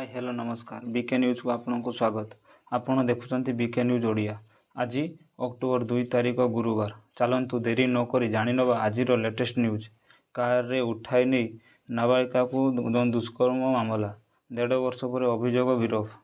Hi hello नमस्कार BK news को आपको स्वागत। आपण देखुचंती बीके न्यूज ओडिया। आज अक्टोबर 2 तारिख गुरुवार। चलतु देरी नक जाणीनवा आज लेटेस्ट न्यूज। कार रे उठाई नहीं नाबालिका को दुष्कर्म मामला 1.5 वर्ष पर अभियोग गिरफ।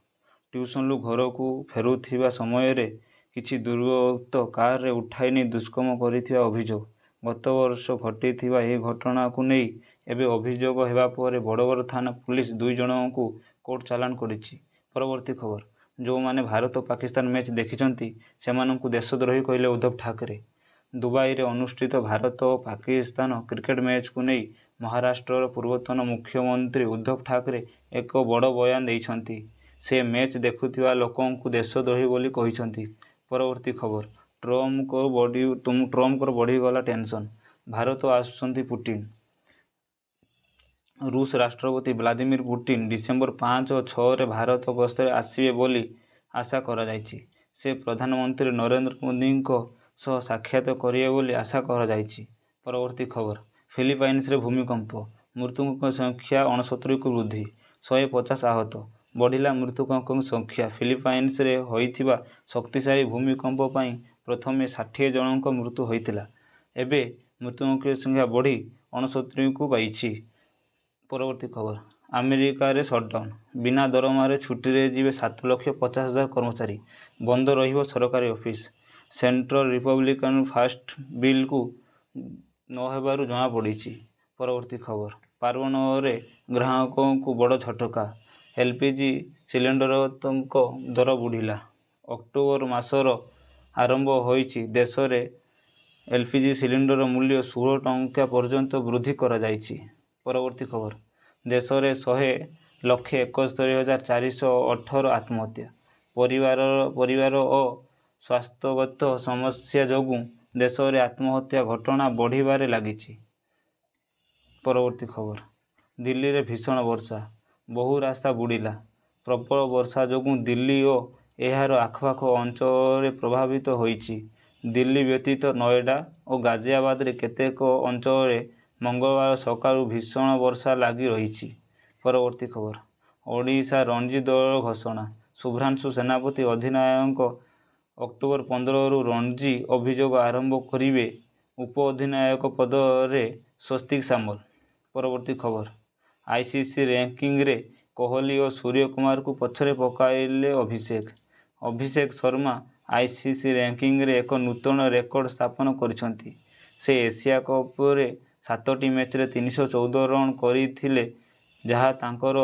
ट्यूशन लु घर को फेरुथिबा समय रे किछि दुर्वृत्त कार रे उठाई नहीं दुष्कर्म करिथिबा अभियोग। गत वर्ष घटिथिबा एही घटना को नहीं एबे अभियोग हेबा परे बड़गड़ थाना पुलिस 2 जन को कोर्ट चालान करिछि। परवर्ती खबर, जो माने भारत और पाकिस्तान मैच देखिचंती सेमानंकु देशद्रोही कहले उद्धव ठाकरे। दुबई रे अनुष्ठित भारत और पाकिस्तान क्रिकेट मैच को नहीं महाराष्ट्र पूर्वतन मुख्यमंत्री उद्धव ठाकरे एक बड़ बयान देइछंती। से मैच देखुथिबा लोकंकु देशद्रोही बोली कहिछंती। परवर्ती खबर, ट्रम्प को बढ़ी गला टेंशन। भारत आसुचंती पुतिन। रूस राष्ट्रपति व्लादिमीर पुतिन डिसेम्बर 5 और 6 रे भारत गस्तर आसिबे बोली आशा करा जायछि। से प्रधानमंत्री नरेंद्र मोदी सह साक्षात करिए बोली आशा करा जायछि। परवर्ती खबर, फिलिपाइन्स रे भूमिकंप, मृतकों संख्या 69 को वृद्धि, 150 आहत, बढ़िला मृतकों संख्या। फिलिपाइन्स रे होइथिबा शक्तिशाली भूमिकंप पई प्रथमे 60 जनक मृत्यु होइतिला। एबे मृतकों संख्या बढ़ी 69 को पाइछि। परवर्ती खबर, अमेरिका रे शटडाउन, बिना दरमा रे छुट्टी रे जीवे 7,50,000 कर्मचारी, बंद रहिबो सरकारी office. Central Republican fast bill को न हेबारु जमा पड़िछि। परवर्ती खबर, पार्वण रे ग्राहकों को बड़ झटका, एलपीजी सिलेंडर दर बुढ़िला। अक्टोबर मासर आरंभ होइछि देश रे एलपीजी सिलेंडर मूल्य 16 टंका पर्यंत वृद्धि करा जाइछि। परवर्ती खबर, देश रे 100,71,418 आत्महत्या, परिवार और स्वास्थ्यगत समस्या जोगु देश रे आत्महत्या घटना बढ़िबारे लागिछि। परवर्ती खबर, दिल्ली रे भीषण वर्षा, बहु रास्ता बुड़िला। प्रबल वर्षा जोगु दिल्ली और एहार आखपाख अंचल प्रभावित होइछि। दिल्ली व्यतीत नोएडा और गाजियाबाद रे केतेक अंचल मंगलवार सकाळु भीषण वर्षा लगी रही। परवर्ती खबर, ओडिशा रणजी दल घोषणा, शुभ्रांशु सेनापति अधिनायक अक्टोबर 15 रु रणजी अभियोग आरंभ करिवे। उप अधिनायक पद रे स्वस्तिक सामल। परवर्ती खबर, आईसीसी रैंकिंग रे कोहली और सूर्य कुमार को पछरे पकाइले अभिषेक शर्मा आईसीसी रैंकिंग रे एक नूतन रेकर्ड स्थापन करिसंती। से एशिया कप रे 7टी मैच रे 314 रन करिथिले, जहाँ तांकर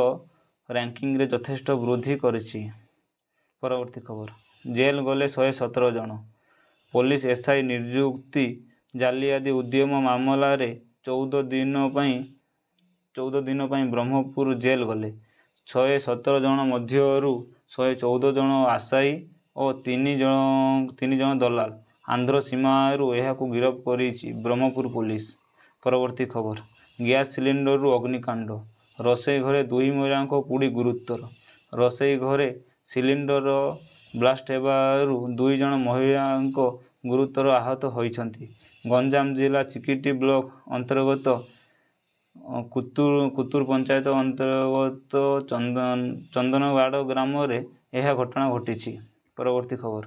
रैंकिंग रे यथेष्ट वृद्धि करिछि। परवर्ती खबर, जेल गले 117 जन, पुलिस एसआई नियुक्ति जालियाती उद्यम मामला रे 14 दिन पई ब्रह्मपुर जेल गले। 117 जन मध्यरु 114 जन आसाई और 3 जन दलाल आंध्र सीमारू एहाकू गिरफ करिछि ब्रह्मपुर पुलिस। परवर्ती खबर, गैस सिलिंडर रु अग्निकांड, रोषेई घरे 2 महिला पुड़ी गुरुतर। रोषेई घरे सिलिंडर ब्लास्ट हेबारु 2 जन महिला गुरुतर आहत होइछंती। गंजाम जिला चिकिटी ब्लॉक अंतर्गत कुतुर पंचायत अंतर्गत चंदनवाड़ ग्राम रे यह घटना घटिछि। परवर्ती खबर,